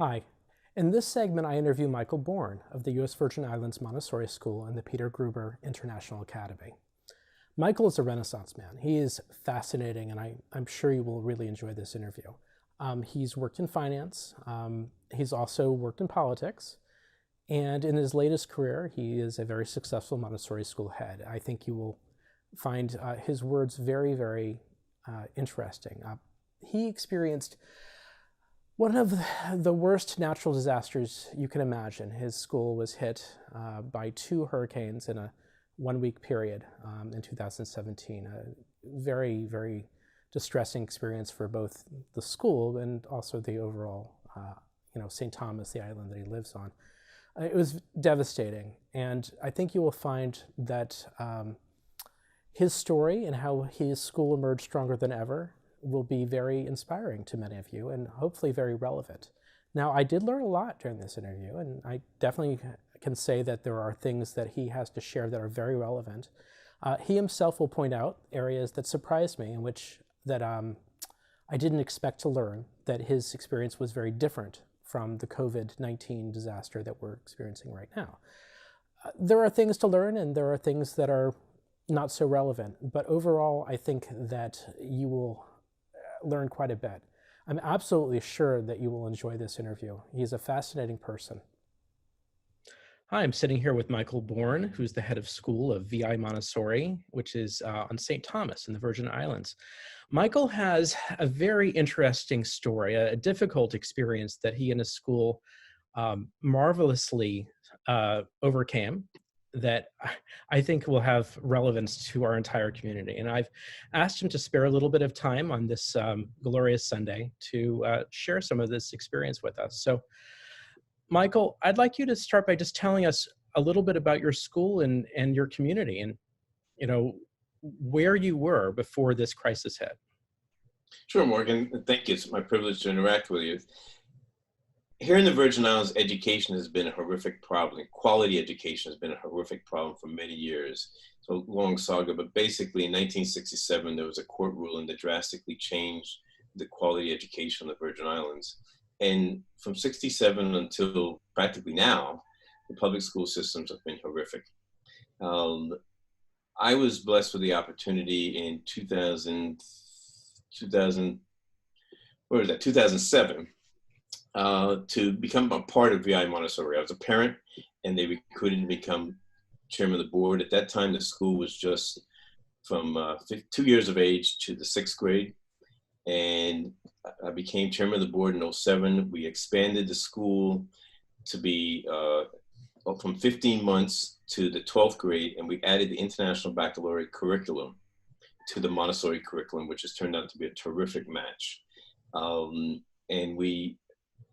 Hi. In this segment, I interview Michael Bornn of the U.S. Virgin Islands Montessori School and the Peter Gruber International Academy. Michael is a Renaissance man. He is fascinating, and I'm sure you will really enjoy this interview. He's worked in finance. He's also worked in politics. And in his latest career, he is a very successful Montessori school head. I think you will find his words very, very interesting. He experienced one of the worst natural disasters you can imagine. His school was hit by two hurricanes in a 1 week period in 2017. A very, very distressing experience for both the school and also the overall, St. Thomas, the island that he lives on. It was devastating. And I think you will find that his story and how his school emerged stronger than ever will be very inspiring to many of you and hopefully very relevant. Now, I did learn a lot during this interview, and I definitely can say that there are things that he has to share that are very relevant. He himself will point out areas that surprised me in which that I didn't expect to learn, that his experience was very different from the COVID-19 disaster that we're experiencing right now. There are things to learn and there are things that are not so relevant, but overall, I think that you will learn quite a bit. I'm absolutely sure that you will enjoy this interview. He's a fascinating person. Hi, I'm sitting here with Michael Bornn, who's the head of school of VI Montessori, which is on St. Thomas in the Virgin Islands. Michael has a very interesting story, a difficult experience that he and his school marvelously overcame, that I think will have relevance to our entire community. And I've asked him to spare a little bit of time on this glorious Sunday to share some of this experience with us. So, Michael, I'd like you to start by just telling us a little bit about your school and your community and, where you were before this crisis hit. Sure, Morgan. Thank you. It's my privilege to interact with you. Here in the Virgin Islands, education has been a horrific problem. Quality education has been a horrific problem for many years. It's a long saga, but basically in 1967, there was a court ruling that drastically changed the quality education on the Virgin Islands. And from 67 until practically now, the public school systems have been horrific. I was blessed with the opportunity in 2007, to become a part of VI Montessori. I was a parent and they recruited me to become chairman of the board. At that time, the school was just from 2 years of age to the 6th grade. And I became chairman of the board in 2007. We expanded the school to be from 15 months to the 12th grade, and we added the International Baccalaureate curriculum to the Montessori curriculum, which has turned out to be a terrific match. And we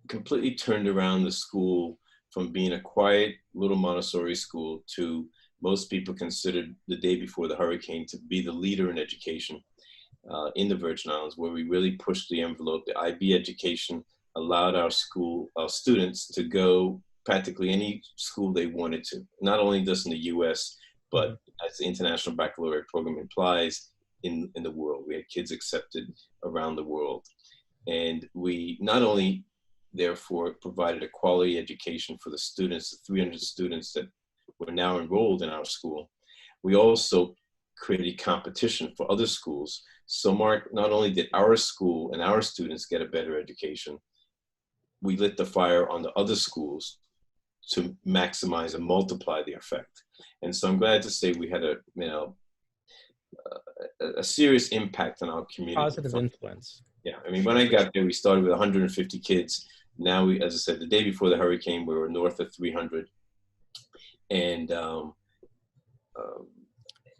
completely turned around the school from being a quiet little Montessori school to most people considered the day before the hurricane to be the leader in education in the Virgin Islands, where we really pushed the envelope. The IB education allowed our students to go practically any school they wanted to, not only just in the US, but as the International Baccalaureate program implies, in the world. We had kids accepted around the world. And we not only therefore provided a quality education for the students, the 300 students that were now enrolled in our school, we also created competition for other schools. So Mark, not only did our school and our students get a better education, we lit the fire on the other schools to maximize and multiply the effect. And so I'm glad to say we had a serious impact on our community. Positive influence. Yeah, I mean, when I got there, we started with 150 kids. Now, we, as I said, the day before the hurricane, we were north of 300. And well,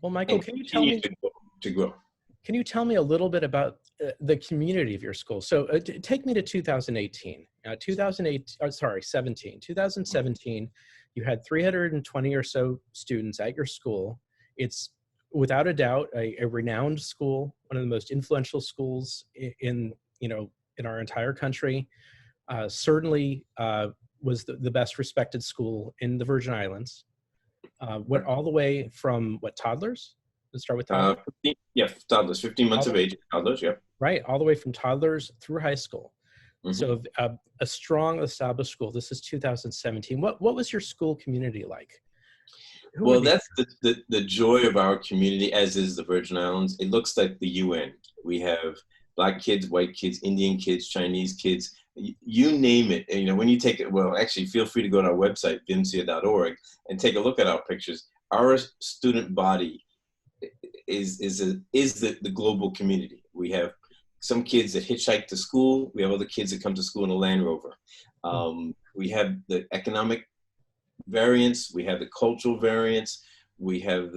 Michael, can you tell me to grow? Can you tell me a little bit about the community of your school? So take me to 2018. 2017, you had 320 or so students at your school. It's without a doubt a renowned school, one of the most influential schools in our entire country. Certainly was the best respected school in the Virgin Islands. Went all the way from toddlers? Let's start with toddlers. Toddlers, 15 months of age, toddlers, yeah. Right, all the way from toddlers through high school. So a strong established school. This is 2017. What was your school community like? Who were Well, the that's the joy of our community, as is the Virgin Islands. It looks like the UN. We have Black kids, white kids, Indian kids, Chinese kids, you name it. And, you know, when you take it, well, actually, feel free to go to our website, vimsia.org, and take a look at our pictures. Our student body is the global community. We have some kids that hitchhike to school. We have other kids that come to school in a Land Rover. We have the economic variance, we have the cultural variance, we have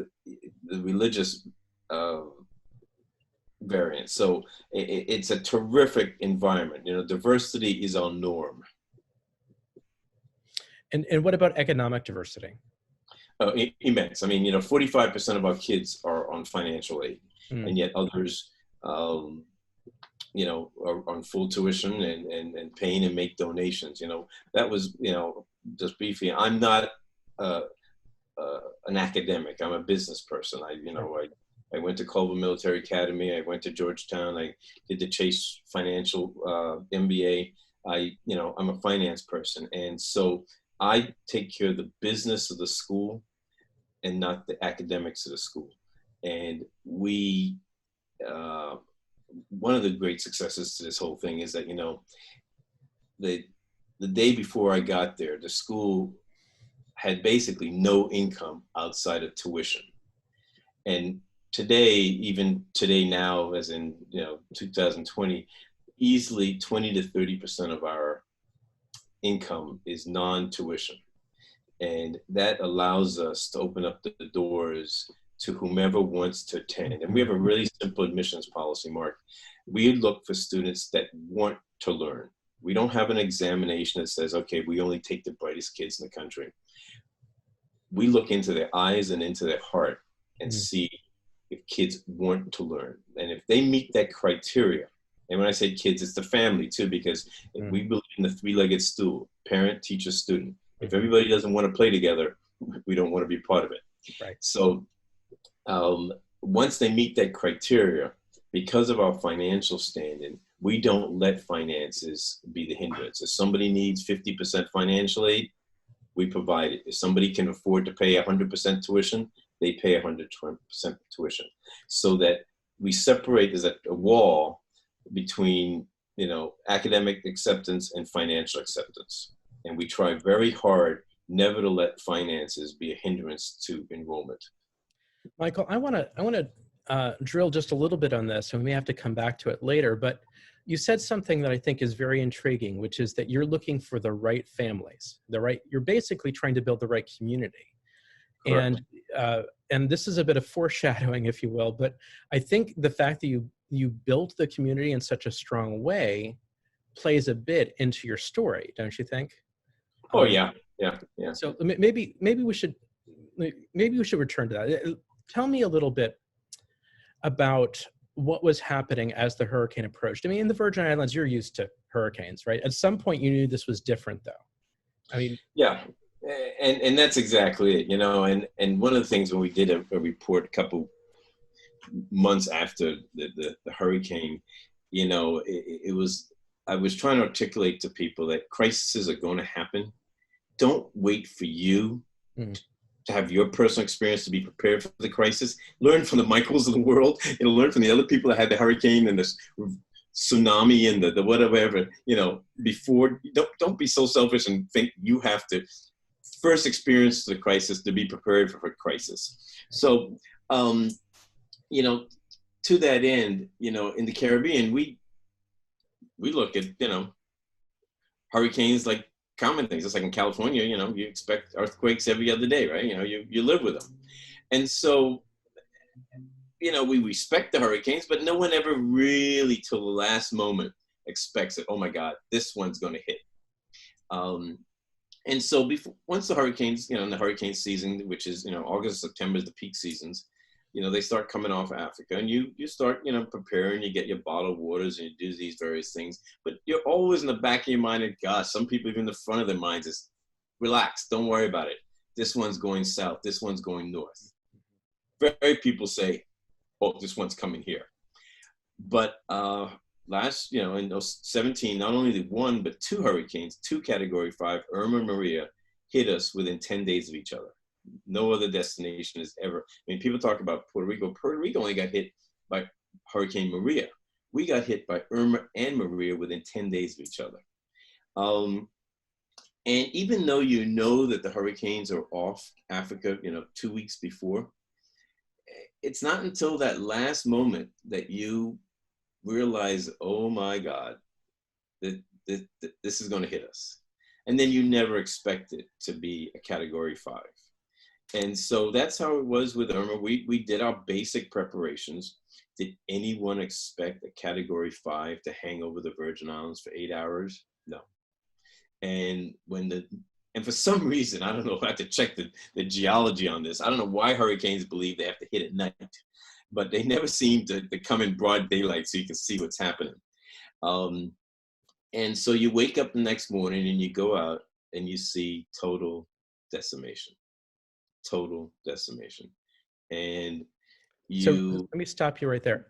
the religious variance. So it's a terrific environment. You know, diversity is our norm. And what about economic diversity? Immense. I mean, you know, 45% of our kids are on financial aid, and yet others, you know, are on full tuition and paying and make donations. You know, that was, you know, just briefly, I'm not an academic. I'm a business person. I went to Culver Military Academy. I went to Georgetown. I did the Chase Financial MBA. I'm a finance person. And so I take care of the business of the school and not the academics of the school. And one of the great successes to this whole thing is that, you know, the day before I got there, the school had basically no income outside of tuition. And today, even today now, as in, you know, 2020, easily 20 to 30% of our income is non-tuition. And that allows us to open up the doors to whomever wants to attend. And we have a really simple admissions policy, Mark. We look for students that want to learn. We don't have an examination that says, okay, we only take the brightest kids in the country. We look into their eyes and into their heart and see if kids want to learn. And if they meet that criteria, and when I say kids, it's the family too, because if we believe in the three-legged stool, parent, teacher, student. If everybody doesn't want to play together, we don't want to be part of it. Right. So once they meet that criteria, because of our financial standing, we don't let finances be the hindrance. If somebody needs 50% financial aid, we provide it. If somebody can afford to pay 100% tuition, they pay 100% tuition. So that we separate, there's a wall between, you know, academic acceptance and financial acceptance. And we try very hard never to let finances be a hindrance to enrollment. Michael, I want to drill just a little bit on this, and we may have to come back to it later, but you said something that I think is very intriguing, which is that you're looking for the right families, you're basically trying to build the right community. Correct. And this is a bit of foreshadowing, if you will, but I think the fact that you built the community in such a strong way plays a bit into your story, don't you think? Oh, yeah. So maybe we should return to that. Tell me a little bit about what was happening as the hurricane approached. I mean, in the Virgin Islands, you're used to hurricanes, right? At some point, you knew this was different, though. I mean, yeah, and that's exactly it, you know. And one of the things when we did a report a couple months after the hurricane, you know, I was trying to articulate to people that crises are going to happen. Don't wait for you to have your personal experience to be prepared for the crisis. Learn from the Michaels of the world, and learn from the other people that had the hurricane and the tsunami and the whatever, you know, before. Don't be so selfish and think you have to first experience the crisis to be prepared for a crisis. So, you know, to that end, you know, in the Caribbean, we look at, you know, hurricanes like common things. It's like in California, you know, you expect earthquakes every other day, right? You know, you live with them. And so, you know, we respect the hurricanes, but no one ever really till the last moment expects that, oh my God, this one's going to hit. And so once the hurricanes, you know, in the hurricane season, which is, you know, August, September is the peak seasons, you know, they start coming off Africa, and you start, you know, preparing, you get your bottled waters and you do these various things, but you're always in the back of your mind, and gosh, some people even in the front of their minds is, relax, don't worry about it. This one's going south, this one's going north. Very people say, oh, this one's coming here. But last, in those 17, not only the one, but two hurricanes, two Category 5, Irma and Maria, hit us within 10 days of each other. No other destination has ever, I mean, people talk about Puerto Rico. Puerto Rico only got hit by Hurricane Maria. We got hit by Irma and Maria within 10 days of each other. And even though you know that the hurricanes are off Africa, 2 weeks before, it's not until that last moment that you realize, oh my God, that this is going to hit us. And then you never expect it to be a Category 5. And so that's how it was with Irma. We did our basic preparations. Did anyone expect a Category 5 to hang over the Virgin Islands for 8 hours? No. And for some reason, I don't know, I have to check the geology on this. I don't know why hurricanes believe they have to hit at night, but they never seem to come in broad daylight so you can see what's happening. And so you wake up the next morning and you go out and you see total decimation. And So let me stop you right there.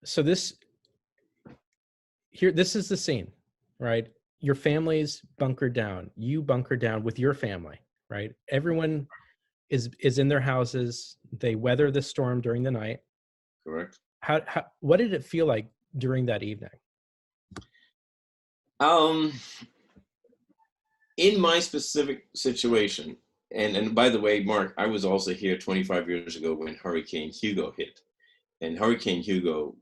So this is the scene, right? Your family's bunkered down. You bunker down with your family, right? Everyone is in their houses. They weather the storm during the night. Correct. What did it feel like during that evening? In my specific situation, and by the way, Mark, I was also here 25 years ago when Hurricane Hugo hit. And Hurricane Hugo,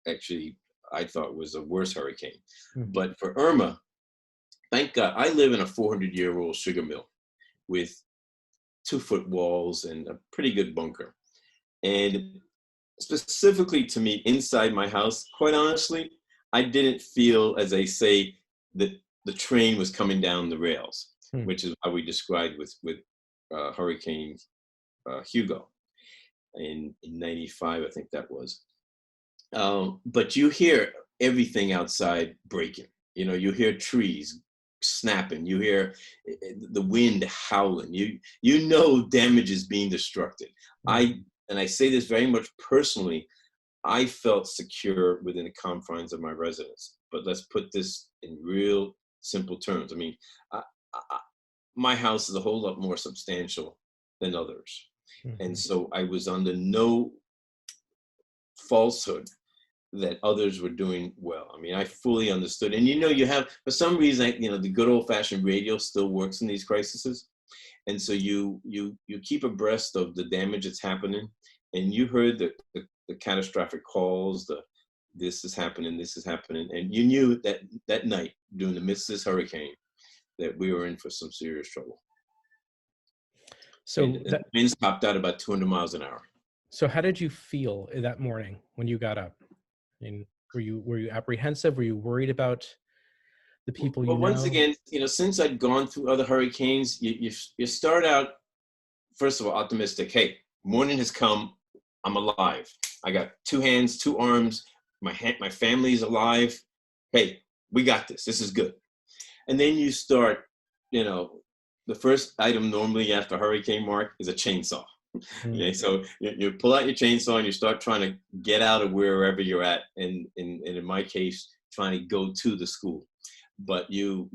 actually, I thought was a worse hurricane. Mm-hmm. But for Irma, thank God, I live in a 400-year-old sugar mill with 2-foot walls and a pretty good bunker. And specifically to me, inside my house, quite honestly, I didn't feel, as they say, that the train was coming down the rails, which is how we described with Hurricane Hugo in 95, I think that was. But you hear everything outside breaking. You hear trees snapping. You hear the wind howling. You know damage is being destructed. And I say this very much personally, I felt secure within the confines of my residence. But let's put this in real simple terms. I mean, my house is a whole lot more substantial than others. Mm-hmm. And so I was under no falsehood that others were doing well. I mean, I fully understood. And you have, for some reason, the good old-fashioned radio still works in these crises. And so you keep abreast of the damage that's happening. And you heard the catastrophic calls, this is happening. And you knew that night, during the midst of this hurricane, that we were in for some serious trouble. So the winds topped out about 200 miles an hour. So how did you feel that morning when you got up? I mean, were you apprehensive? Were you worried about the people you know? Well, once again, since I'd gone through other hurricanes, you start out, first of all, optimistic. Hey, morning has come. I'm alive. I got 2 hands, 2 arms. My family's alive. Hey, we got this. This is good. And then you start, the first item normally after hurricane, Mark, is a chainsaw. Mm-hmm. Okay, so you pull out your chainsaw and you start trying to get out of wherever you're at. And in my case, trying to go to the school. But you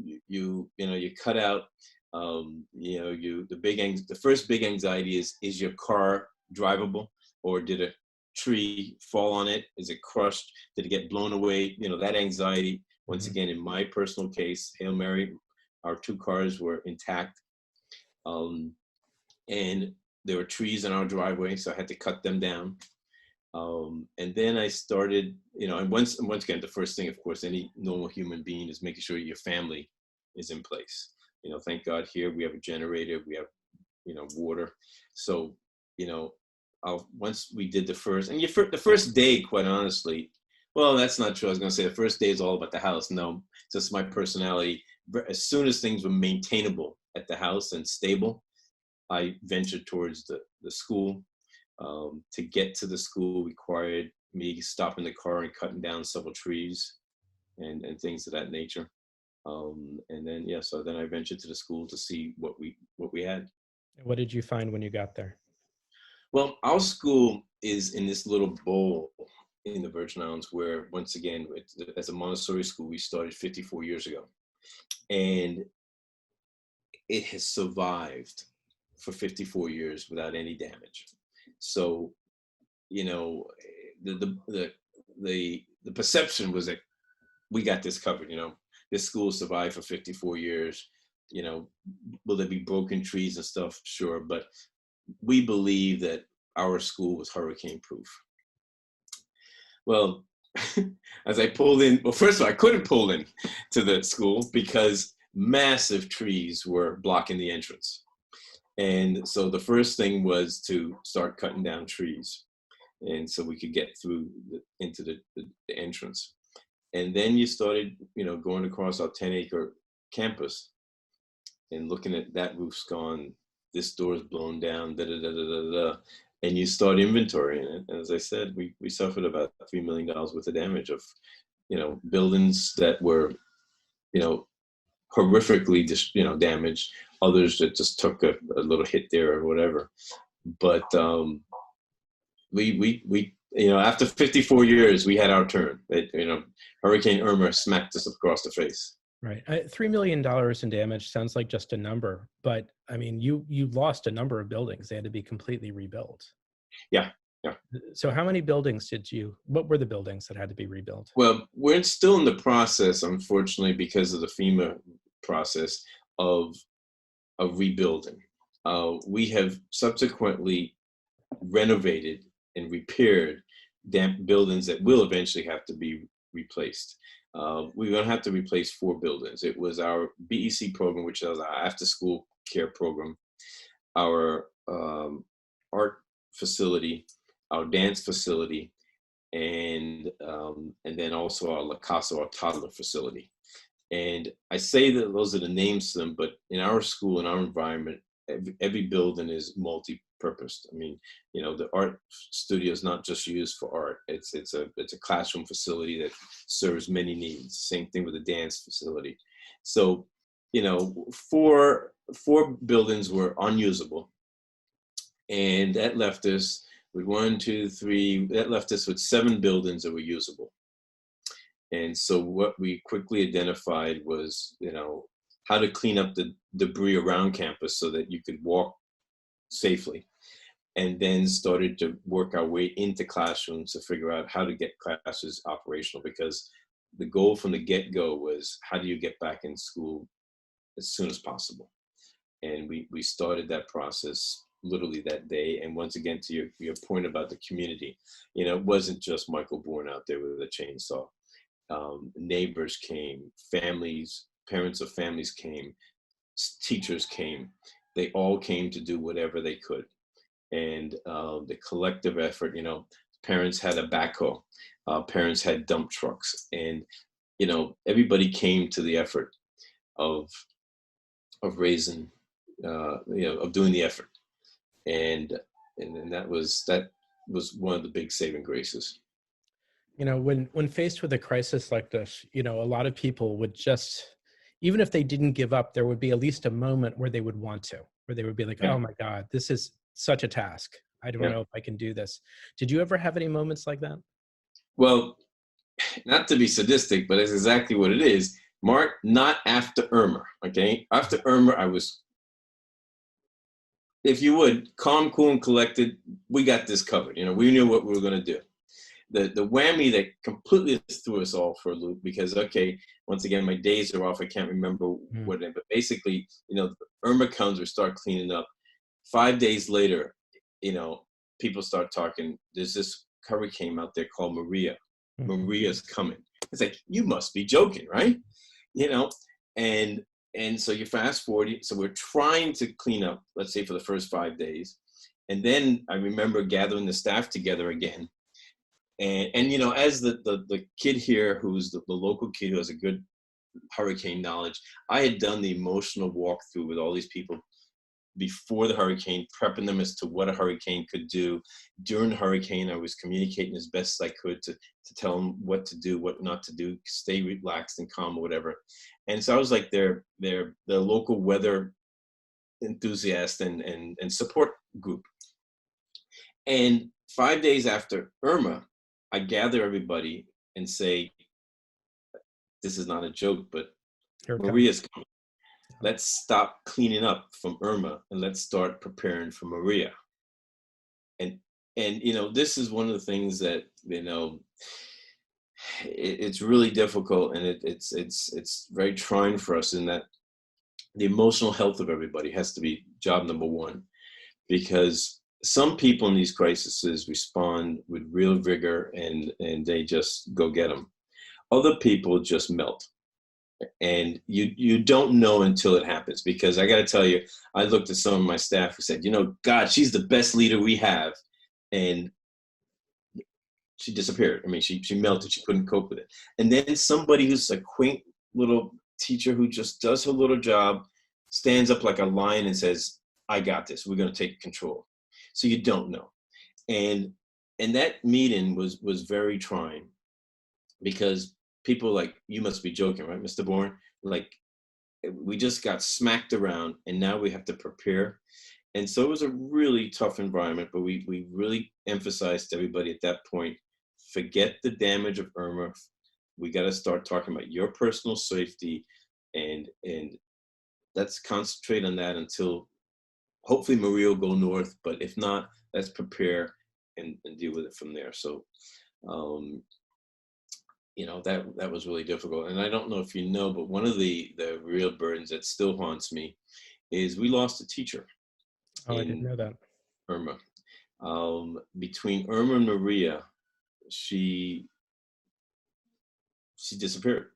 cut out, the first big anxiety is your car drivable, or did a tree fall on it? Is it crushed? Did it get blown away? That anxiety. Once again, in my personal case, Hail Mary, our 2 cars were intact. And there were trees in our driveway, so I had to cut them down. And then I started, and once again, the first thing, of course, any normal human being is making sure your family is in place. Thank God here we have a generator, we have, water. So, once we did the first, and the first day, quite honestly, well, that's not true. I was going to say the first day is all about the house. No, just my personality. As soon as things were maintainable at the house and stable, I ventured towards the school. To get to the school required me stopping the car and cutting down several trees and things of that nature. And then, so then I ventured to the school to see what we had. What did you find when you got there? Well, our school is in this little bowl in the Virgin Islands, where once again, as a Montessori school, we started 54 years ago, and it has survived for 54 years without any damage. So, you know, the perception was that we got this covered. You know, this school survived for 54 years. You know, will there be broken trees and stuff? Sure, but we believe that our school was hurricane proof. Well, as I pulled in, well, first of all, I couldn't pull in to the school because massive trees were blocking the entrance. And so the first thing was to start cutting down trees. And so we could get through into the entrance. And then you started, you know, going across our 10-acre campus and looking at that roof's gone, this door's blown down, da da da da da da. And you start inventorying it. And as I said, we suffered about $3 million worth of damage of, you know, buildings that were, you know, horrifically just, you know, damaged, others that just took a little hit there or whatever. But we you know, after 54 years, we had our turn. You know, Hurricane Irma smacked us across the face. Right. $3 million in damage sounds like just a number, but I mean, you lost a number of buildings. They had to be completely rebuilt. Yeah, yeah. So how many buildings what were the buildings that had to be rebuilt? Well, we're still in the process, unfortunately, because of the FEMA process of rebuilding. We have subsequently renovated and repaired buildings that will eventually have to be replaced. We're going to have to replace 4 buildings. It was our BEC program, which is our after-school care program, our art facility, our dance facility, and then also our La Casa, our toddler facility. And I say that those are the names to them, but in our school, in our environment, every building is multi-purposed. I mean, you know, the art studio is not just used for art. It's a classroom facility that serves many needs. Same thing with the dance facility. So, you know, four buildings were unusable, and that left us with that left us with 7 buildings that were usable. And so what we quickly identified was, you know, how to clean up the debris around campus so that you could walk safely. And then started to work our way into classrooms to figure out how to get classes operational, because the goal from the get-go was, how do you get back in school as soon as possible? And we started that process literally that day. And once again, to your point about the community, you know, it wasn't just Michael Bornn out there with a chainsaw. Neighbors came, parents of families came, teachers came. They all came to do whatever they could. And the collective effort, you know, parents had a backhoe, parents had dump trucks, and, you know, everybody came to the effort of raising, you know, of doing the effort. And that was one of the big saving graces. You know, when faced with a crisis like this, you know, a lot of people would just, even if they didn't give up, there would be at least a moment where they would want to, where they would be like, Yeah. oh my God, this is such a task. I don't know if I can do this. Did you ever have any moments like that? Well, not to be sadistic, but it's exactly what it is. Mark, not after Irma, okay? After Irma, I was, if you would, calm, cool, and collected. We got this covered. You know, we knew what we were going to do. The whammy that completely threw us all for a loop, because, okay, once again, my days are off. I can't remember what, but basically, you know, Irma comes, we start cleaning up. 5 days later, you know, people start talking. There's this hurricane out there called Maria. Maria's coming. It's like, you must be joking, right? You know, and so you fast forward. So we're trying to clean up, let's say, for the first 5 days. And then I remember gathering the staff together again. And you know, as the kid here, who's the local kid who has a good hurricane knowledge, I had done the emotional walkthrough with all these people before the hurricane, prepping them as to what a hurricane could do. During the hurricane, I was communicating as best as I could to tell them what to do, what not to do, stay relaxed and calm or whatever. And so I was like their local weather enthusiast and support group. And 5 days after Irma, I gather everybody and say, this is not a joke, but Here it comes. Maria's coming. Let's stop cleaning up from Irma and let's start preparing for Maria. And this is one of the things that it's really difficult, and it's very trying for us in that the emotional health of everybody has to be job number one, because some people in these crises respond with real vigor and they just go get them. Other people just melt, and you don't know until it happens. Because I got to tell you, I looked at some of my staff who said, God, she's the best leader we have, and she disappeared. I mean, she melted. She couldn't cope with it. And then somebody who's a quaint little teacher who just does her little job stands up like a lion and says, I got this. We're going to take control. So you don't know. And that meeting was very trying, because people like, you must be joking, right, Mr. Bornn? Like, we just got smacked around and now we have to prepare. And so it was a really tough environment, but we really emphasized to everybody at that point, forget the damage of Irma. We got to start talking about your personal safety, and let's concentrate on that until hopefully Maria will go north. But if not, let's prepare and deal with it from there. So, that was really difficult. And I don't know if you know, but one of the real burdens that still haunts me is we lost a teacher. Oh, I didn't know that. Irma. Between Irma and Maria, she disappeared,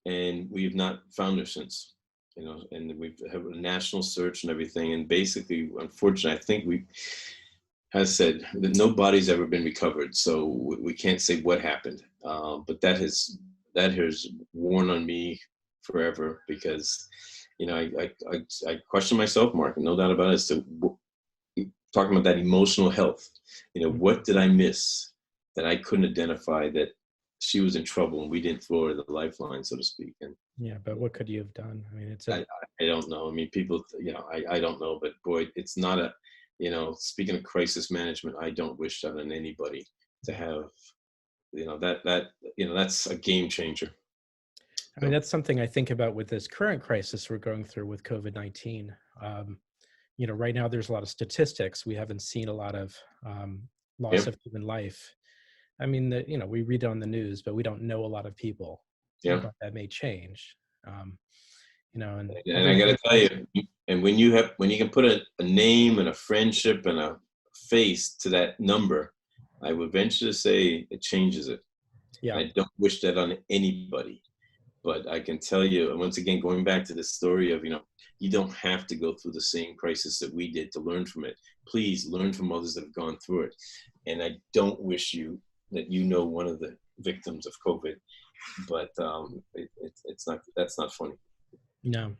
and we've not found her since. And we've had a national search and everything. And basically, unfortunately, I think we has said that no body's ever been recovered, so we can't say what happened. But that has worn on me forever, because I question myself, Mark, no doubt about it, as to talking about that emotional health. What did I miss that I couldn't identify that she was in trouble and we didn't throw her the lifeline, so to speak? And yeah, but what could you have done? I mean, I don't know. I mean, people, I don't know, but boy, it's not a, speaking of crisis management, I don't wish that on anybody to have, that's a game changer. I mean, that's something I think about with this current crisis we're going through with COVID-19. Right now there's a lot of statistics. We haven't seen a lot of loss of human life. I mean, we read it on the news, but we don't know a lot of people. Yeah. But that may change. And I got to tell you, and when you can put a name and a friendship and a face to that number, I would venture to say it changes it. Yeah. I don't wish that on anybody, but I can tell you, once again, going back to the story of, you don't have to go through the same crisis that we did to learn from it. Please learn from others that have gone through it. And I don't wish you that one of the victims of COVID, but that's not funny. No,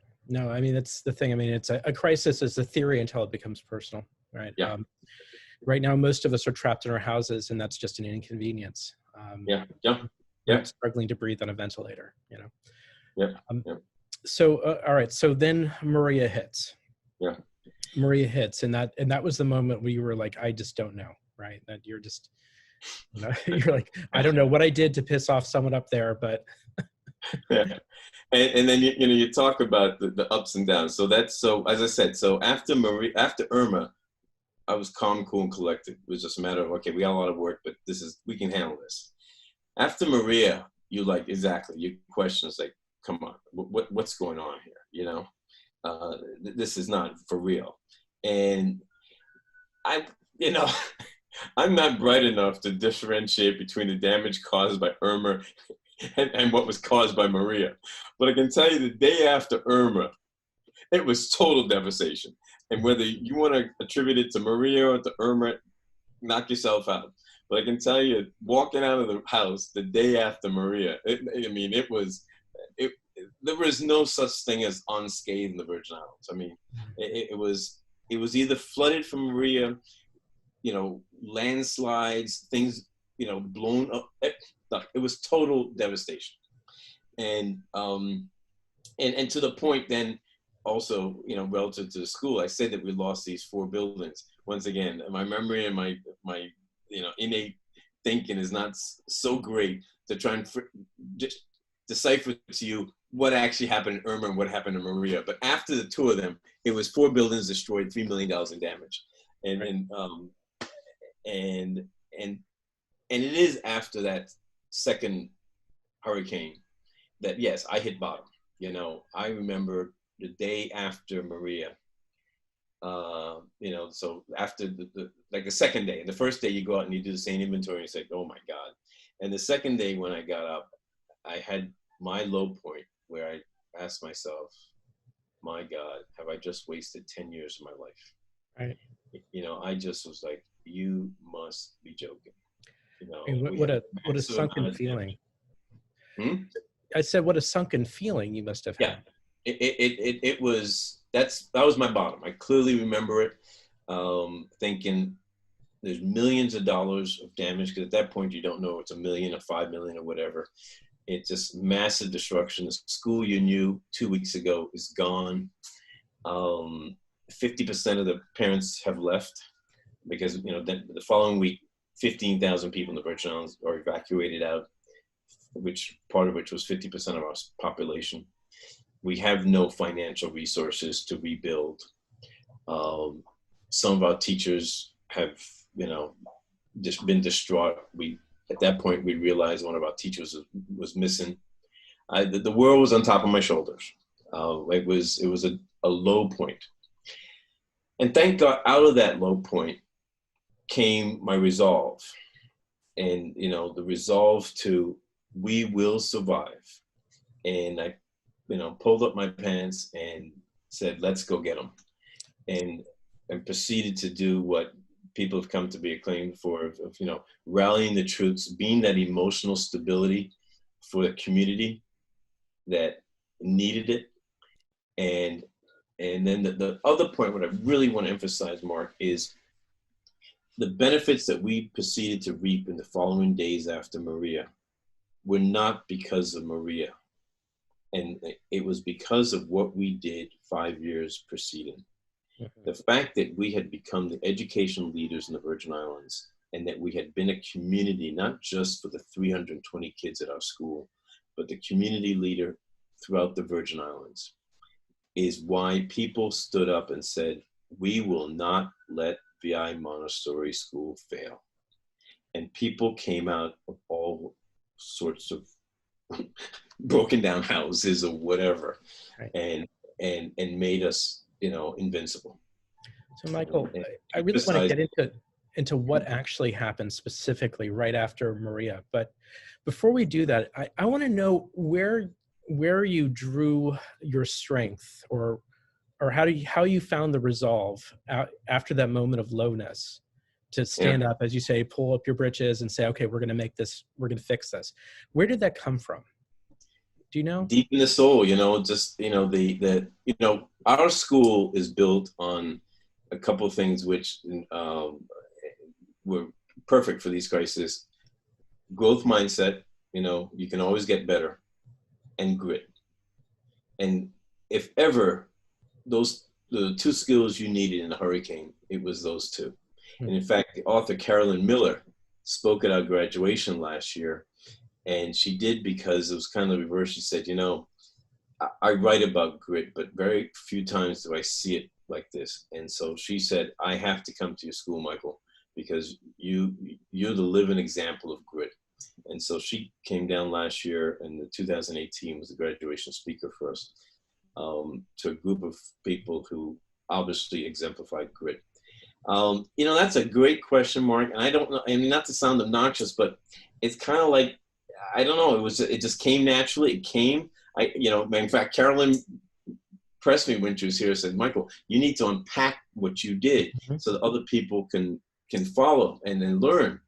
I mean, that's the thing. I mean, it's a crisis is a theory until it becomes personal, right? Yeah. Right now, most of us are trapped in our houses, and that's just an inconvenience. Yeah. Struggling to breathe on a ventilator, Yeah. So, all right. So then Maria hits. Yeah. Maria hits, and that was the moment where you were like, I just don't know, right? That you're just, you're like, I don't know what I did to piss off someone up there, but. Yeah. And then you talk about the ups and downs. So as I said, so after Irma, I was calm, cool, and collected. It was just a matter of, okay, we got a lot of work, but we can handle this. After Maria, you your question is like, come on, what's going on here? This is not for real. And I'm not bright enough to differentiate between the damage caused by Irma and what was caused by Maria. But I can tell you, the day after Irma, it was total devastation. And whether you want to attribute it to Maria or to Irma, knock yourself out. But I can tell you, walking out of the house the day after Maria, there was no such thing as unscathed in the Virgin Islands. I mean, it was either flooded from Maria, landslides, things, blown up. It was total devastation. And to the point then also, relative to the school, I said that we lost these 4 buildings. Once again, my memory and my innate thinking is not so great to try and just decipher to you what actually happened in Irma and what happened in Maria. But after the two of them, it was 4 buildings destroyed, $3 million in damage. And it is after that second hurricane that, yes, I hit bottom. You know, I remember the day after Maria, you know, so after the second day, and the first day you go out and you do the same inventory and you say, oh my God. And the second day when I got up, I had my low point where I asked myself, my God, have I just wasted 10 years of my life? Right. You know, I just was like, you must be joking. You know, And what a sunken feeling. I said, what a sunken feeling you must have had. Yeah, it was, that was my bottom. I clearly remember it, thinking there's millions of dollars of damage, because at that point you don't know if it's $1 million or 5 million or whatever. It's just massive destruction. The school you knew 2 weeks ago is gone. 50% of the parents have left because, you know, the following week, 15,000 people in the Virgin Islands are evacuated out, part of which was 50% of our population. We have no financial resources to rebuild. Some of our teachers have, you know, just been distraught. At that point, we realized one of our teachers was missing. The world was on top of my shoulders. It was a low point. And thank God, out of that low point came my resolve. And, you know, the resolve to, we will survive. And I, you know, pulled up my pants and said, let's go get them. And proceeded to do what people have come to be acclaimed for, of, you know, rallying the troops, being that emotional stability for the community that needed it. And then the other point, what I really want to emphasize, Mark, is the benefits that we proceeded to reap in the following days after Maria were not because of Maria. And it was because of what we did 5 years preceding. The fact that we had become the education leaders in the Virgin Islands, and that we had been a community, not just for the 320 kids at our school, but the community leader throughout the Virgin Islands, is why people stood up and said, we will not let VI Montessori School fail. And people came out of all sorts of broken down houses or whatever, right, and made us, you know, invincible. So Michael, I really want to get into what actually happened specifically right after Maria. But before we do that, I want to know where you drew your strength, or how you found the resolve after that moment of lowness to stand up, as you say, pull up your britches and say, okay, we're going to fix this. Where did that come from? Do you know? Deep in the soul, you know, just, you know, you know, our school is built on a couple of things which were perfect for these crises. Growth mindset, you know, you can always get better, and grit. And if ever the two skills you needed in a hurricane, it was those two. And in fact, the author Carolyn Miller spoke at our graduation last year, and she did because it was kind of the reverse. She said, you know, I write about grit, but very few times do I see it like this. And so she said, I have to come to your school, Michael, because you're the living example of grit. And so she came down last year, and the 2018 was the graduation speaker for us, to a group of people who obviously exemplified grit. You know, that's a great question, Mark. And I don't know, I mean, not to sound obnoxious, but it's kind of like, I don't know, it just came naturally. It came, you know, in fact, Carolyn pressed me when she was here and said, Michael, you need to unpack what you did so that other people can follow and then learn.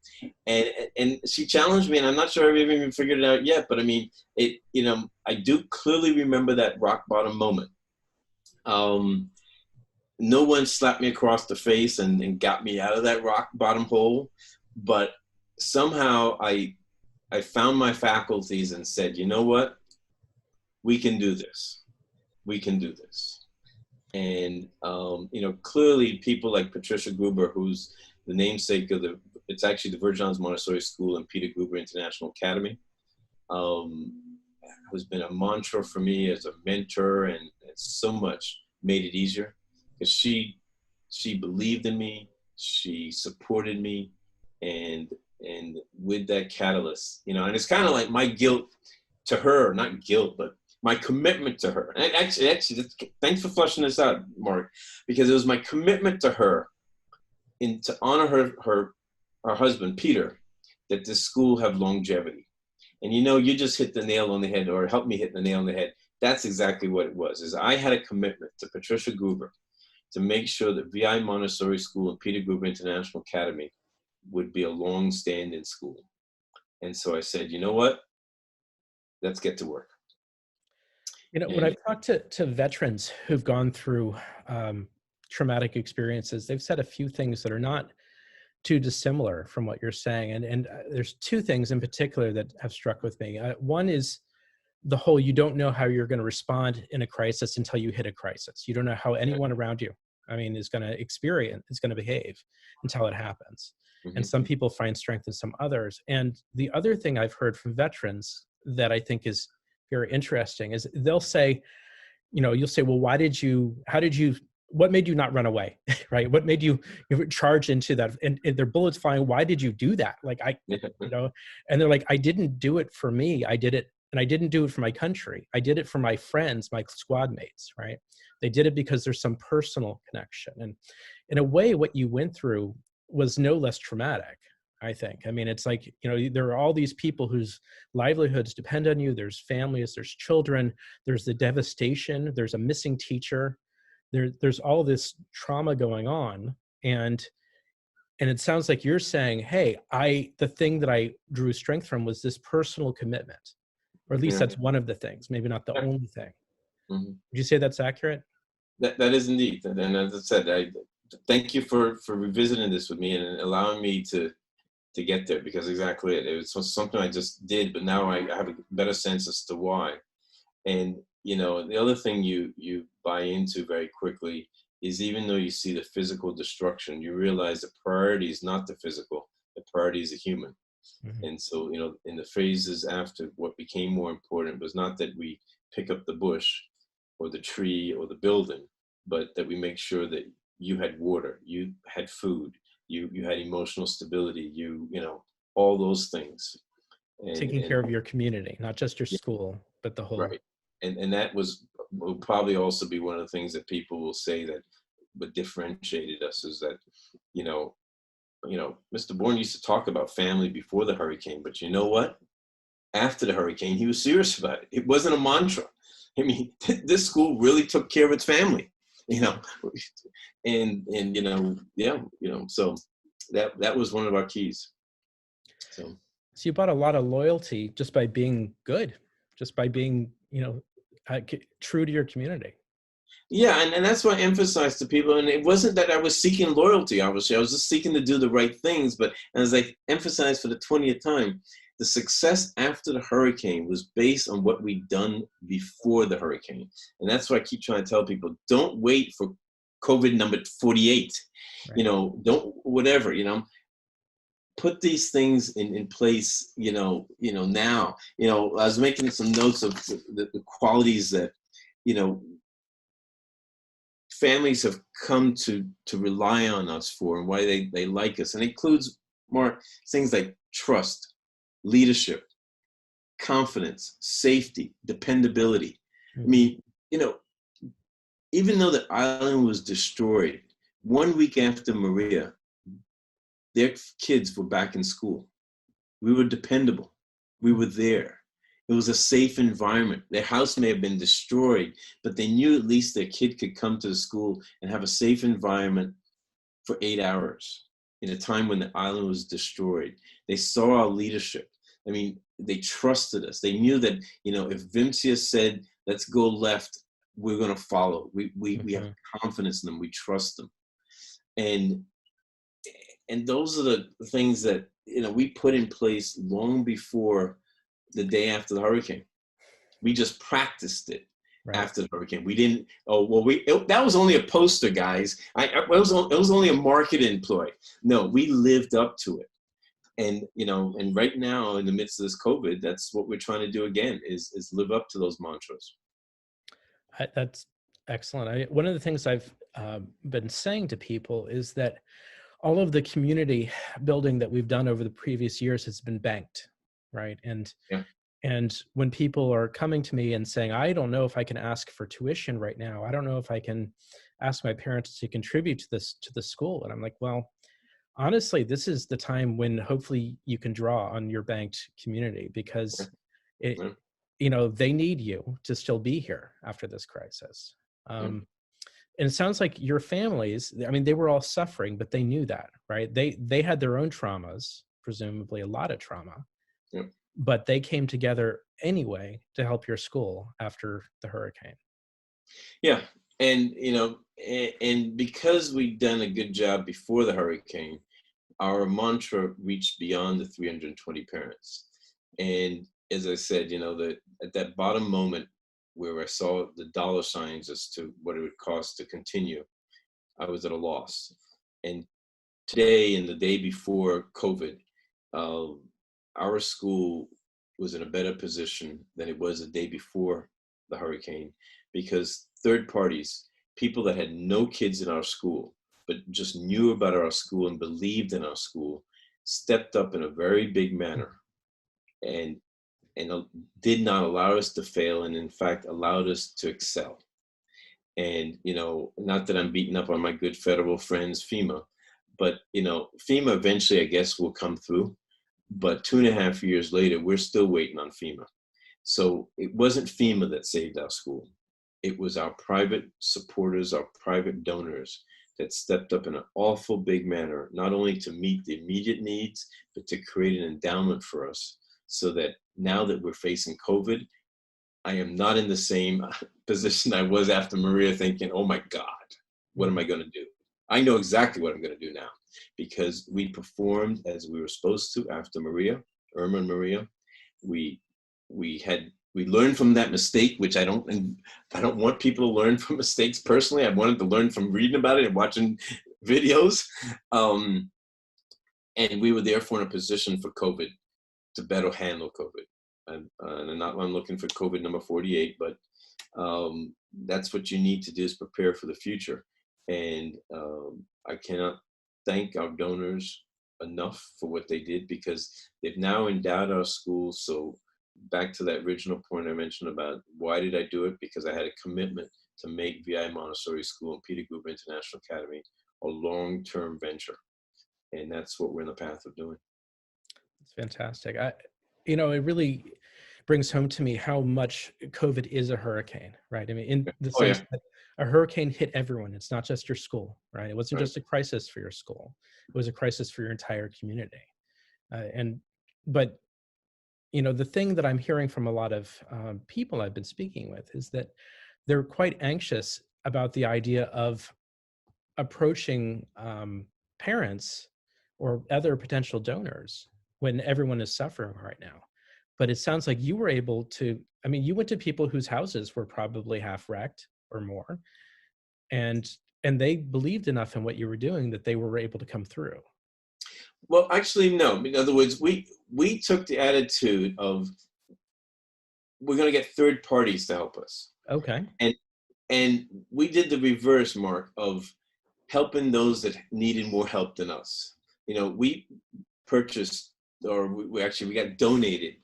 And she challenged me, and I'm not sure I've even figured it out yet, but I mean, you know, I do clearly remember that rock bottom moment. No one slapped me across the face and got me out of that rock bottom hole, but somehow I found my faculties and said, you know what, we can do this. We can do this. And, you know, clearly people like Patricia Gruber, who's the namesake of the It's actually the Virgin Islands Montessori School and Peter Gruber International Academy. Has been a mantra for me as a mentor, and so much made it easier because she believed in me, she supported me, and with that catalyst, you know, and it's kind of like my guilt to her, not guilt, but my commitment to her. And actually, thanks for fleshing this out, Mark, because it was my commitment to her to honor her husband, Peter, that this school have longevity. And you know, you just hit the nail on the head, or helped me hit the nail on the head. That's exactly what it was, is I had a commitment to Patricia Gruber to make sure that VI Montessori School and Peter Gruber International Academy would be a long-standing school. And so I said, you know what? Let's get to work. You know, when I've talked to veterans who've gone through traumatic experiences, they've said a few things that are not too dissimilar from what you're saying. And there's two things in particular that have struck with me. One is the whole, you don't know how you're going to respond in a crisis until you hit a crisis. You don't know how anyone around you, I mean, is going to behave until it happens. Mm-hmm. And some people find strength in some others. And the other thing I've heard from veterans that I think is very interesting is they'll say, you know, you'll say, well, what made you not run away? Right? What made you charge into that? And their bullets flying. Why did you do that? Like you know, and they're like, I didn't do it for me. I did it. And I didn't do it for my country. I did it for my friends, my squad mates, right? They did it because there's some personal connection. And in a way, what you went through was no less traumatic, I think. I mean, it's like, you know, there are all these people whose livelihoods depend on you. There's families, there's children, there's the devastation, there's a missing teacher. There's all this trauma going on. And it sounds like you're saying, hey, the thing that I drew strength from was this personal commitment. Or at least that's one of the things, maybe not the only thing. Mm-hmm. Would you say that's accurate? That is indeed. And as I said, I thank you for revisiting this with me and allowing me to get there, because exactly it was something I just did, but now I have a better sense as to why. And, you know, the other thing you buy into very quickly is, even though you see the physical destruction, you realize the priority is not the physical, the priority is the human. Mm-hmm. And so, you know, in the phases after, what became more important was not that we pick up the bush or the tree or the building, but that we make sure that you had water, you had food, you had emotional stability, you know, all those things. Taking care of your community, not just your school, but the whole. Right. And that will probably also be one of the things that people will say that what differentiated us is that, you know, Mr. Bornn used to talk about family before the hurricane, but you know what? After the hurricane, he was serious about it. It wasn't a mantra. I mean, this school really took care of its family, you know, and you know, so that was one of our keys. So you bought a lot of loyalty just by being good, just by being, you know, true to your community. Yeah, and that's what I emphasize to people. And it wasn't that I was seeking loyalty, obviously. I was just seeking to do the right things. But as I emphasized for the 20th time, the success after the hurricane was based on what we'd done before the hurricane. And that's why I keep trying to tell people, don't wait for COVID number 48. Right. You know, don't, whatever, you know. Put these things in place, you know, now. You know, I was making some notes of the qualities that, you know, families have come to rely on us for, and why they like us. And it includes more things like trust, leadership, confidence, safety, dependability. Mm-hmm. I mean, you know, even though the island was destroyed, 1 week after Maria, their kids were back in school. We were dependable. We were there. It was a safe environment. Their house may have been destroyed, but they knew at least their kid could come to the school and have a safe environment for 8 hours in a time when the island was destroyed. They saw our leadership. I mean, they trusted us. They knew that, you know, if Vincia said, let's go left, we're going to follow. We have confidence in them. We trust them. And those are the things that, you know, we put in place long before the day after the hurricane. We just practiced it after the hurricane. We didn't, that was only a poster, guys. It was only a marketing ploy. No, we lived up to it. And, and right now in the midst of this COVID, that's what we're trying to do again, is live up to those mantras. That's excellent. One of the things I've been saying to people is that all of the community building that we've done over the previous years has been banked, right? Yeah. And when people are coming to me and saying, I don't know if I can ask for tuition right now, I don't know if I can ask my parents to contribute to this to the school, and I'm like, well, honestly, this is the time when hopefully you can draw on your banked community, Yeah. because it, Yeah. they need you to still be here after this crisis. Yeah. And it sounds like your families, I mean, they were all suffering, but they knew that, right? They had their own traumas, presumably a lot of trauma, Yeah. but they came together anyway to help your school after the hurricane. Yeah. And, and because we'd done a good job before the hurricane, our mantra reached beyond the 320 parents. And as I said, that at that bottom moment where I saw the dollar signs as to what it would cost to continue, I was at a loss. And today and the day before COVID, uh, our school was in a better position than it was the day before the hurricane, because third parties, people that had no kids in our school, but just knew about our school and believed in our school, stepped up in a very big manner, and did not allow us to fail, and in fact allowed us to excel. And not that I'm beating up on my good federal friends FEMA, but FEMA eventually, I guess, will come through. But 2.5 years later, we're still waiting on FEMA. So it wasn't FEMA that saved our school. It was our private supporters, our private donors that stepped up in an awful big manner, not only to meet the immediate needs, but to create an endowment for us, so that now that we're facing COVID, I am not in the same position I was after Maria, thinking, oh my God, what am I going to do? I know exactly what I'm going to do now, because we performed as we were supposed to after Maria, Irma and Maria. We learned from that mistake, which I don't want people to learn from mistakes personally. I wanted to learn from reading about it and watching videos. And we were therefore in a position for COVID to better handle COVID. And I'm looking for COVID number 48, but that's what you need to do, is prepare for the future. And I cannot thank our donors enough for what they did, because they've now endowed our schools. So back to that original point I mentioned about why did I do it? Because I had a commitment to make VI Montessori School and Peter Gruber International Academy a long-term venture. And that's what we're in the path of doing. It's fantastic. It really brings home to me how much COVID is a hurricane, right? I mean, in the Oh sense yeah. that a hurricane hit everyone. It's not just your school, right? It wasn't Right. just a crisis for your school. It was a crisis for your entire community. But the thing that I'm hearing from a lot of people I've been speaking with is that they're quite anxious about the idea of approaching parents or other potential donors when everyone is suffering right now. But it sounds like you were able to, I mean, you went to people whose houses were probably half wrecked or more, and they believed enough in what you were doing that they were able to come through. Well, actually, no. In other words, we took the attitude of, we're going to get third parties to help us, Okay. and we did the reverse, Mark, of helping those that needed more help than us. We purchased, or we got donated,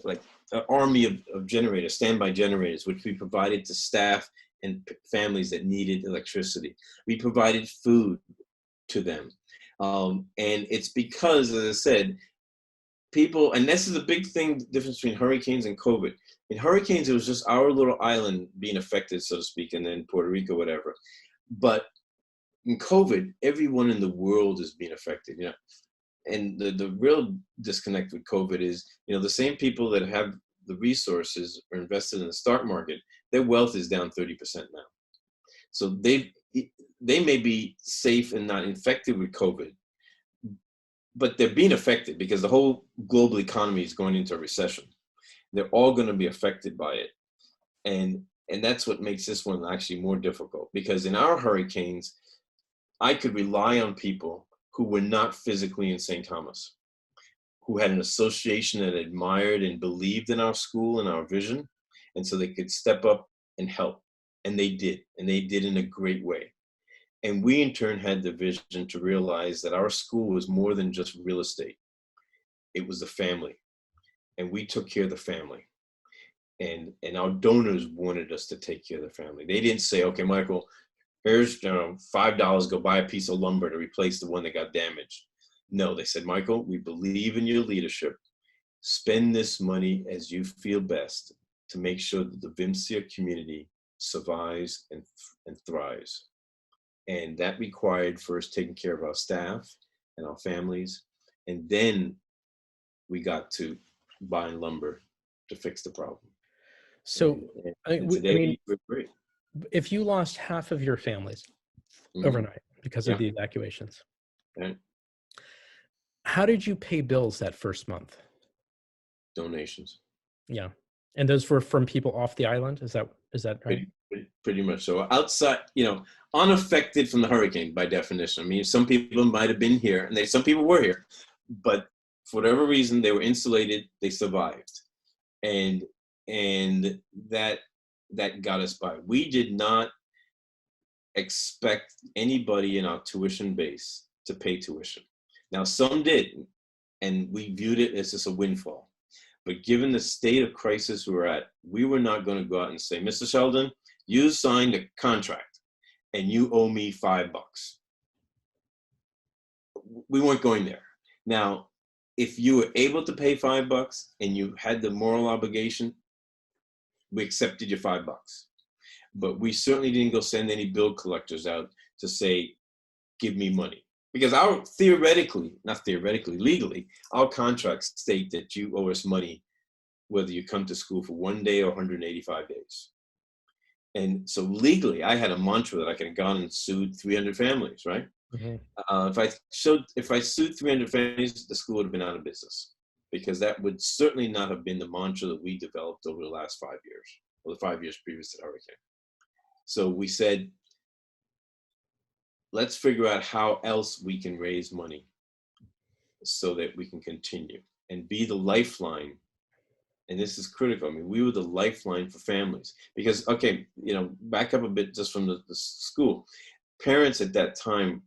like an army of generators, standby generators, which we provided to staff and families that needed electricity. We provided food to them. And it's because, as I said, people, and this is a big thing, difference between hurricanes and COVID. In hurricanes, it was just our little island being affected, so to speak, and then Puerto Rico, whatever. But in COVID, everyone in the world is being affected. And the real disconnect with COVID is, the same people that have the resources are invested in the stock market, their wealth is down 30% now. So they may be safe and not infected with COVID, but they're being affected because the whole global economy is going into a recession. They're all going to be affected by it. And that's what makes this one actually more difficult, because in our hurricanes, I could rely on people who were not physically in St. Thomas. who had an association that admired and believed in our school and our vision. And so they could step up and help. And they did. And they did in a great way. And we in turn had the vision to realize that our school was more than just real estate. It was the family. And we took care of the family. And our donors wanted us to take care of the family. They didn't say, okay, Michael, here's $5, go buy a piece of lumber to replace the one that got damaged. No, they said, Michael, we believe in your leadership. Spend this money as you feel best to make sure that the Vimsia community survives and thrives. And that required first taking care of our staff and our families. And then we got to buying lumber to fix the problem. So, and today we're great. If you lost half of your families overnight because of the evacuations, right. How did you pay bills that first month? Donations. Yeah. And those were from people off the island? Is that right? Pretty much so. Outside, unaffected from the hurricane by definition. I mean, some people might have been here, and some people were here, but for whatever reason, they were insulated. They survived, and that got us by. We did not expect anybody in our tuition base to pay tuition. Now, some did, and we viewed it as just a windfall. But given the state of crisis we were at, we were not going to go out and say, Mr. Sheldon, you signed a contract and you owe me $5. We weren't going there. Now, if you were able to pay $5 and you had the moral obligation, we accepted your $5. But we certainly didn't go send any bill collectors out to say, give me money. Because legally, our contracts state that you owe us money whether you come to school for 1 day or 185 days. And so legally, I had a mantra that I could have gone and sued 300 families, right? Mm-hmm. If I sued 300 families, the school would have been out of business, because that would certainly not have been the mantra that we developed over the last 5 years, or the 5 years previous to the hurricane. So we said, let's figure out how else we can raise money so that we can continue and be the lifeline. And this is critical. I mean, we were the lifeline for families because, back up a bit just from the school. Parents at that time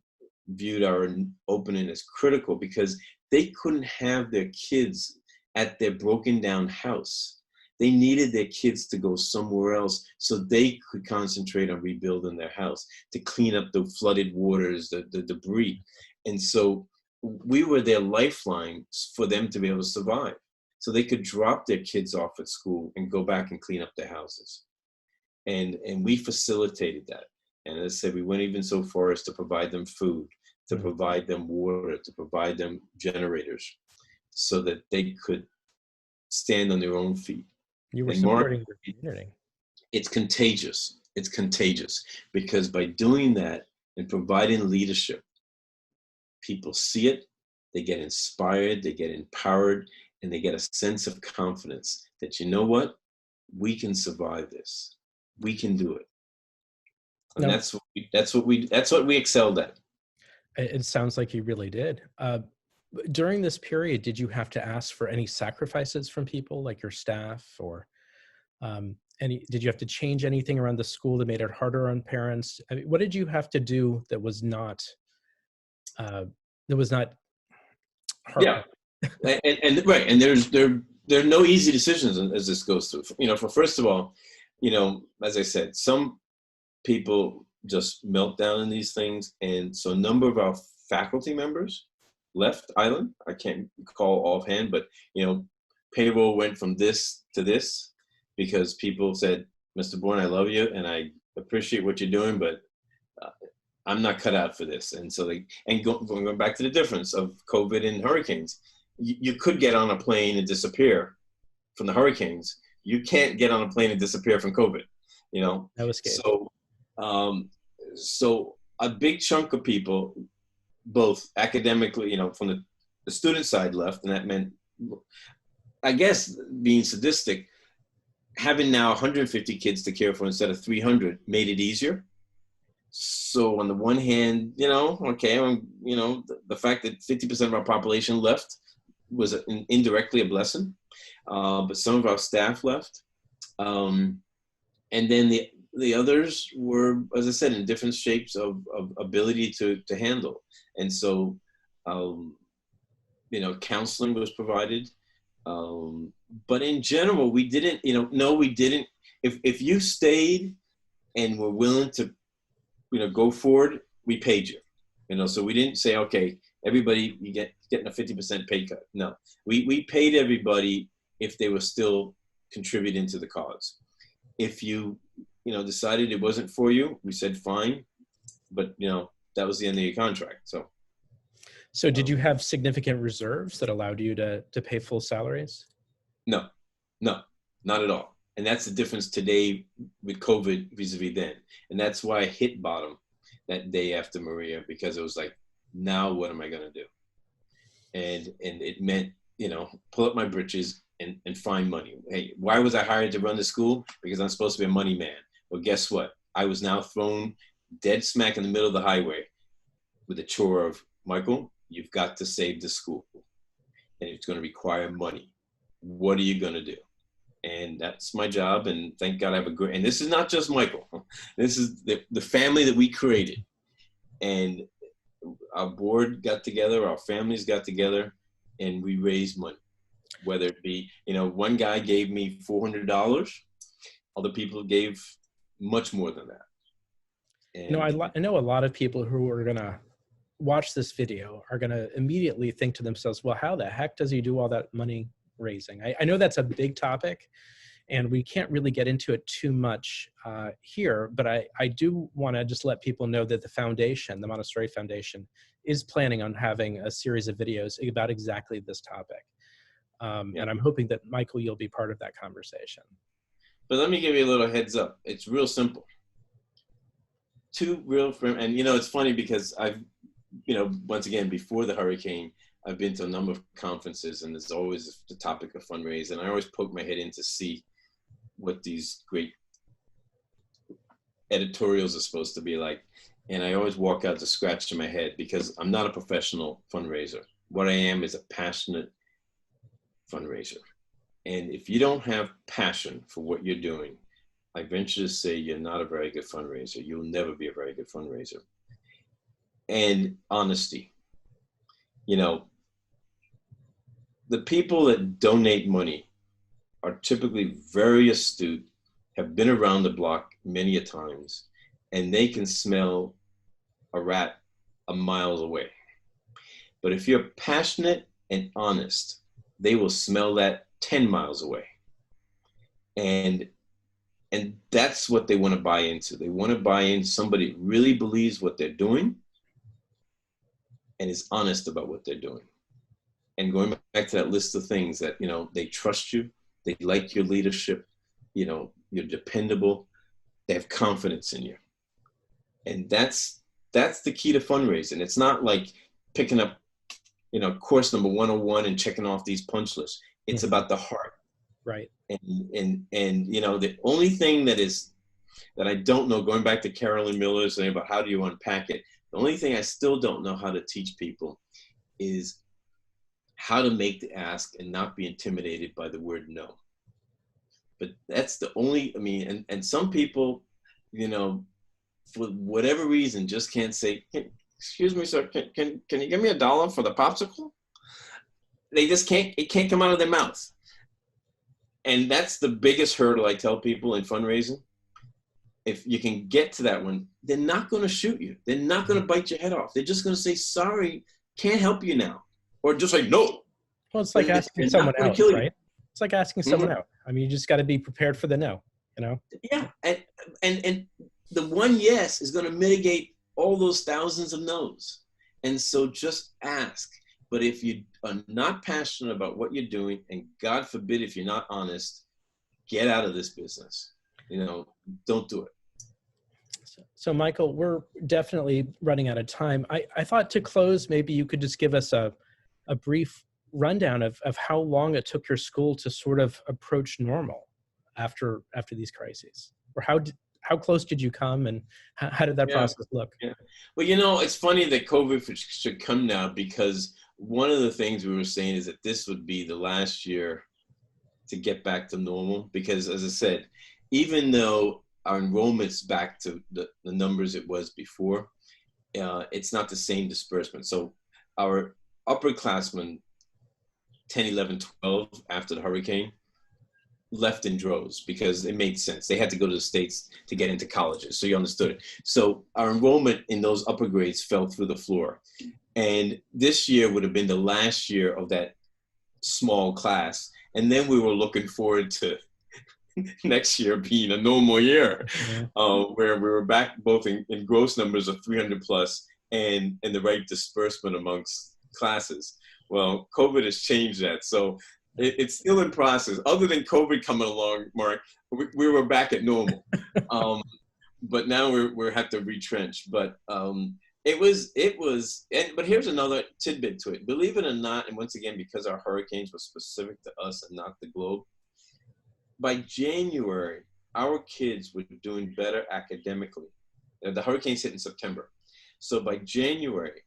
viewed our opening as critical because they couldn't have their kids at their broken down house. They needed their kids to go somewhere else so they could concentrate on rebuilding their house, to clean up the flooded waters, the debris. And so we were their lifeline for them to be able to survive. So they could drop their kids off at school and go back and clean up their houses. And we facilitated that. And as I said, we went even so far as to provide them food, to provide them water, to provide them generators so that they could stand on their own feet. You were supporting the community. It's contagious. It's contagious because by doing that and providing leadership, people see it, they get inspired, they get empowered, and they get a sense of confidence that, you know what, we can survive this. We can do it. And no. that's what we excelled at. It sounds like you really did. During this period, did you have to ask for any sacrifices from people like your staff, or did you have to change anything around the school that made it harder on parents? I mean, what did you have to do that was not hard? Yeah, and right, and there are no easy decisions as this goes through. For first of all, as I said, some people just melt down in these things, and so a number of our faculty members left island. I can't call offhand, but payroll went from this to this because people said, Mr. Bornn, I love you and I appreciate what you're doing, but I'm not cut out for this. And so going back to the difference of COVID and hurricanes, you could get on a plane and disappear from the hurricanes. You can't get on a plane and disappear from COVID, That was scary. So a big chunk of people, both academically, from the student side left, and that meant, I guess, being sadistic, having now 150 kids to care for instead of 300 made it easier. So on the one hand, the fact that 50% of our population left was indirectly a blessing. But some of our staff left. And then the others were, as I said, in different shapes of ability to handle. And so, counseling was provided. But in general, we didn't, no, we didn't. If you stayed and were willing to, go forward, we paid you. So we didn't say, okay, everybody, you getting a 50% pay cut. No, we paid everybody if they were still contributing to the cause. If you, decided it wasn't for you, we said fine, but that was the end of your contract. So did you have significant reserves that allowed you to pay full salaries? No, not at all. And that's the difference today with COVID vis-a-vis then. And that's why I hit bottom that day after Maria, because it was like, now what am I going to do? And it meant, pull up my britches and find money. Hey, why was I hired to run the school? Because I'm supposed to be a money man. Well, guess what? I was now thrown dead smack in the middle of the highway with the chore of, Michael, you've got to save the school. And it's going to require money. What are you going to do? And that's my job. And thank God I have a great, and this is not just Michael. This is the family that we created. And our board got together, our families got together, and we raised money. Whether it be, one guy gave me $400, other people gave much more than that. And, I know a lot of people who are going to watch this video are going to immediately think to themselves, well, how the heck does he do all that money raising? I know that's a big topic, and we can't really get into it too much here, but I do want to just let people know that the foundation, the Montessori Foundation, is planning on having a series of videos about exactly this topic. And I'm hoping that, Michael, you'll be part of that conversation. But let me give you a little heads up. It's real simple. Two real friends, and it's funny because I've, once again, before the hurricane, I've been to a number of conferences, and there's always the topic of fundraising. And I always poke my head in to see what these great editorials are supposed to be like. And I always walk out to scratching my head because I'm not a professional fundraiser. What I am is a passionate fundraiser. And if you don't have passion for what you're doing, I venture to say you're not a very good fundraiser. You'll never be a very good fundraiser. And honesty. The people that donate money are typically very astute, have been around the block many a times, and they can smell a rat a mile away. But if you're passionate and honest, they will smell that 10 miles away. And that's what they want to buy into. They want to buy in somebody who really believes what they're doing and is honest about what they're doing. And going back to that list of things that, they trust you, they like your leadership, you're dependable, they have confidence in you. And that's the key to fundraising. It's not like picking up, course number 101 and checking off these punch lists. It's about the heart. Right. And the only thing that I don't know, going back to Carolyn Miller saying about how do you unpack it, the only thing I still don't know how to teach people is how to make the ask and not be intimidated by the word no. But that's the only, and some people, for whatever reason, just can't say, excuse me, sir, can you give me $1 for the popsicle? They just can't, it can't come out of their mouth. And that's the biggest hurdle I tell people in fundraising. If you can get to that one, they're not going to shoot you. They're not going to bite your head off. They're just going to say, sorry, can't help you now. Or just like, no. Well, it's like asking someone out, right? It's like asking someone out. You just got to be prepared for the no, Yeah. And the one yes is going to mitigate all those thousands of no's. And so just ask. But if you are not passionate about what you're doing, and God forbid if you're not honest, get out of this business. Don't do it. So Michael, we're definitely running out of time. I thought to close, maybe you could just give us a brief rundown of how long it took your school to sort of approach normal after these crises, or how close did you come, and how did that process look? Yeah. Well, it's funny that COVID should come now, because one of the things we were saying is that this would be the last year to get back to normal, because as I said, even though our enrollment's back to the numbers it was before, it's not the same disbursement. So our upperclassmen, 10, 11, 12, after the hurricane, left in droves because it made sense. They had to go to the States to get into colleges. So you understood it. So our enrollment in those upper grades fell through the floor. And this year would have been the last year of that small class. And then we were looking forward to next year being a normal year, where we were back both in gross numbers of 300 plus and the right disbursement amongst classes. Well, COVID has changed that. So it's still in process. Other than COVID coming along, Mark, we were back at normal. But now we're have to retrench. But it was, but here's another tidbit to it. Believe it or not, and once again, because our hurricanes were specific to us and not the globe, by January, our kids were doing better academically. The hurricanes hit in September. So by January,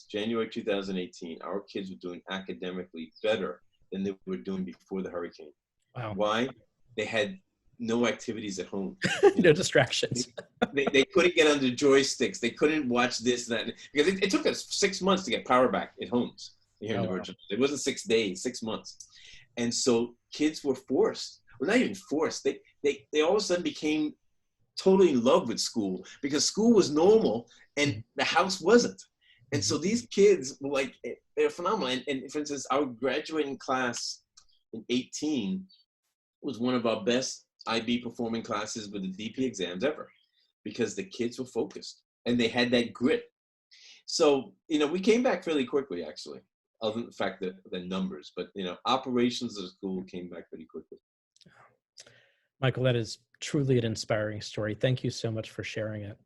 January 2018, our kids were doing academically better than they were doing before the hurricane. Wow. Why? They had no activities at home. No distractions. They couldn't get under joysticks. They couldn't watch this, that, because it took us 6 months to get power back at homes here in the Virgin. It wasn't 6 days, 6 months. And so kids were forced, well, not even forced. They all of a sudden became totally in love with school because school was normal and the house wasn't. And so these kids were like, they're phenomenal. And for instance, our graduating class in 18 was one of our best IB performing classes with the DP exams ever, because the kids were focused and they had that grit. So, we came back fairly quickly, actually, other than the fact that the numbers, but, operations of the school came back pretty quickly. Michael, that is truly an inspiring story. Thank you so much for sharing it.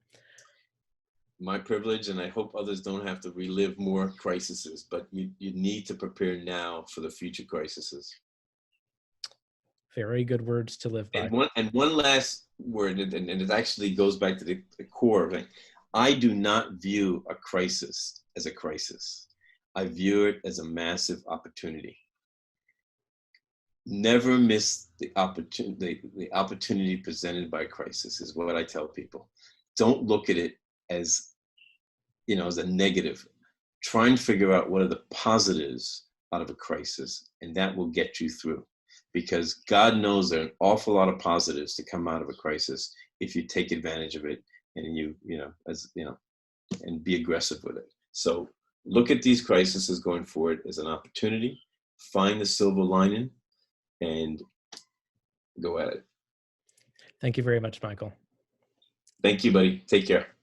My privilege, and I hope others don't have to relive more crises, but you need to prepare now for the future crises. Very good words to live by. And one last word, and it actually goes back to the core of it. I do not view a crisis as a crisis. I view it as a massive opportunity. Never miss the opportunity presented by a crisis is what I tell people. Don't look at it as, as a negative. Try and figure out what are the positives out of a crisis, and that will get you through. Because God knows there are an awful lot of positives to come out of a crisis if you take advantage of it and and be aggressive with it. So look at these crises going forward as an opportunity, find the silver lining, and go at it. Thank you very much, Michael. Thank you, buddy. Take care.